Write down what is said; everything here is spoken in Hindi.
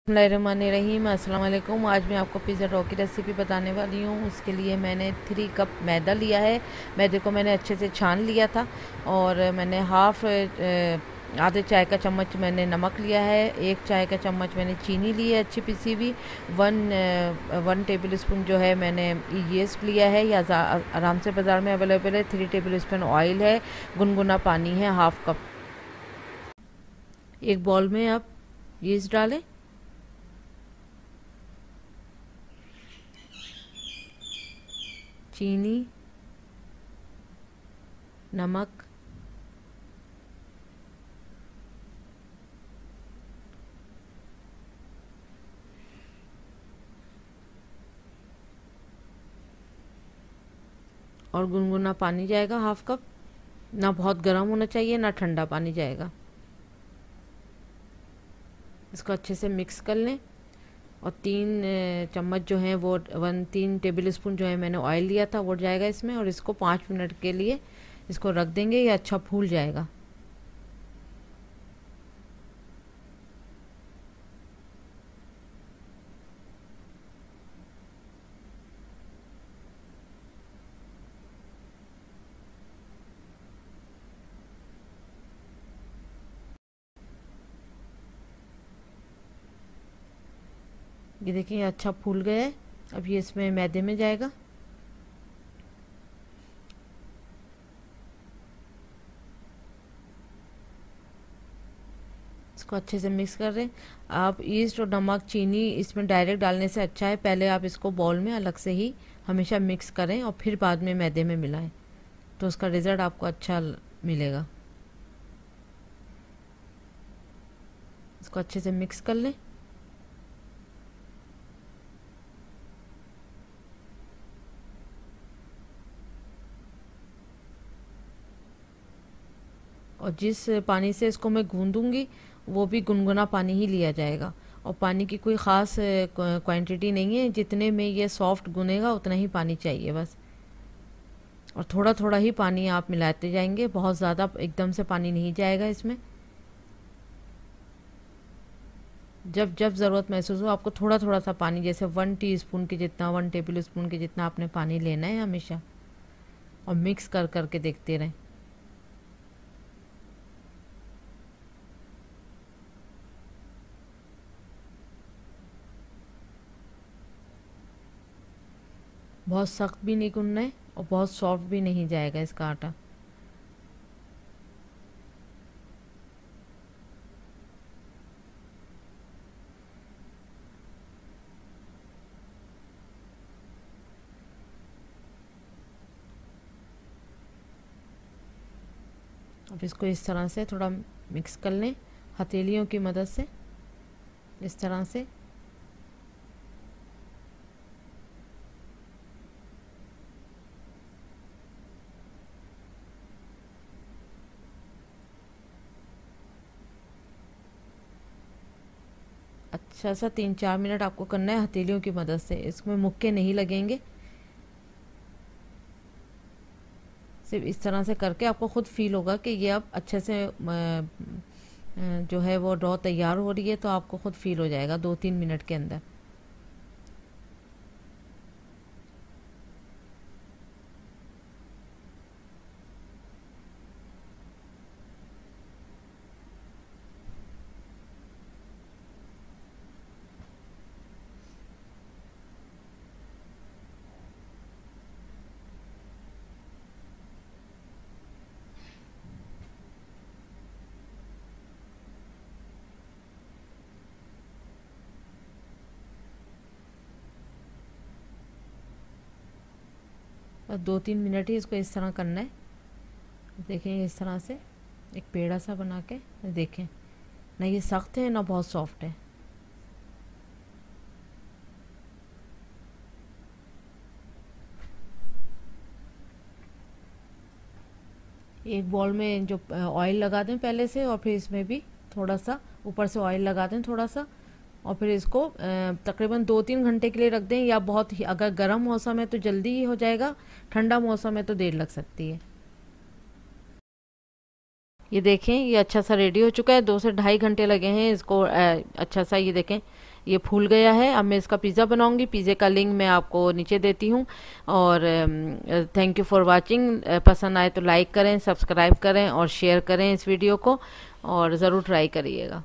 बिस्मिल्लाहिर्रहमानिर्रहीम। अस्सलाम वालेकुम। आज मैं आपको पिज़्ज़ा डो की रेसिपी बताने वाली हूँ। उसके लिए मैंने 3 कप मैदा लिया है। मैदे को मैंने अच्छे से छान लिया था और मैंने आधे चाय का चम्मच मैंने नमक लिया है। 1 चाय का चम्मच मैंने चीनी ली है अच्छी पिसी हुई। 1 टेबल स्पून जो है मैंने यीस्ट लिया है या आराम से बाज़ार में अवेलेबल है। 3 टेबल स्पून ऑयल है। गुनगुना पानी है हाफ कप। एक बाउल में आप यीस्ट डालें, चीनी, नमक, और गुनगुना पानी जाएगा हाफ कप। ना बहुत गर्म होना चाहिए ना ठंडा पानी जाएगा। इसको अच्छे से मिक्स कर लें और 3 चम्मच जो है वो 3 टेबल स्पून जो है मैंने ऑयल लिया था वो जाएगा इसमें, और इसको 5 मिनट के लिए इसको रख देंगे। ये अच्छा फूल जाएगा। ये देखिए अच्छा फूल गया है। अब ये इसमें मैदे में जाएगा। इसको अच्छे से मिक्स कर दें। आप ईस्ट और नमक चीनी इसमें डायरेक्ट डालने से अच्छा है पहले आप इसको बाउल में अलग से ही हमेशा मिक्स करें और फिर बाद में मैदे में मिलाएं, तो उसका रिज़ल्ट आपको अच्छा मिलेगा। इसको अच्छे से मिक्स कर लें। और जिस पानी से इसको मैं गूंदूंगी वो भी गुनगुना पानी ही लिया जाएगा, और पानी की कोई ख़ास क्वांटिटी नहीं है। जितने में ये सॉफ्ट गुनेगा उतना ही पानी चाहिए बस, और थोड़ा थोड़ा ही पानी आप मिलाते जाएंगे। बहुत ज़्यादा एकदम से पानी नहीं जाएगा इसमें। जब जब ज़रूरत महसूस हो आपको थोड़ा थोड़ा सा पानी, जैसे 1 टीस्पून के जितना 1 टेबल स्पून के जितना आपने पानी लेना है हमेशा, और मिक्स कर करके देखते रहें। बहुत सख्त भी नहीं गूंदना है और बहुत सॉफ्ट भी नहीं जाएगा इसका आटा। अब इसको इस तरह से थोड़ा मिक्स कर लें हथेलियों की मदद से, इस तरह से। अच्छा सा 3-4 मिनट आपको करना है हथेलियों की मदद से। इसमें मुक्के नहीं लगेंगे। सिर्फ इस तरह से करके आपको खुद फील होगा कि ये अब अच्छे से जो है वो डो तैयार हो रही है, तो आपको खुद फील हो जाएगा 2-3 मिनट के अंदर। बस 2-3 मिनट ही इसको इस तरह करना है। देखें इस तरह से एक पेड़ा सा बना के देखें, ना ये सख्त है ना बहुत सॉफ्ट है। एक बॉल में जो ऑयल लगा दें पहले से, और फिर इसमें भी थोड़ा सा ऊपर से ऑयल लगा दें थोड़ा सा, और फिर इसको तकरीबन 2-3 घंटे के लिए रख दें। या बहुत ही अगर गर्म मौसम है तो जल्दी ही हो जाएगा, ठंडा मौसम है तो देर लग सकती है। ये देखें ये अच्छा सा रेडी हो चुका है। 2 से ढाई घंटे लगे हैं इसको अच्छा सा, ये देखें ये फूल गया है। अब मैं इसका पिज़्ज़ा बनाऊंगी। पिज़्ज़े का लिंक मैं आपको नीचे देती हूँ। और थैंक यू फॉर वाचिंग। पसंद आए तो लाइक करें, सब्सक्राइब करें और शेयर करें इस वीडियो को, और ज़रूर ट्राई करिएगा।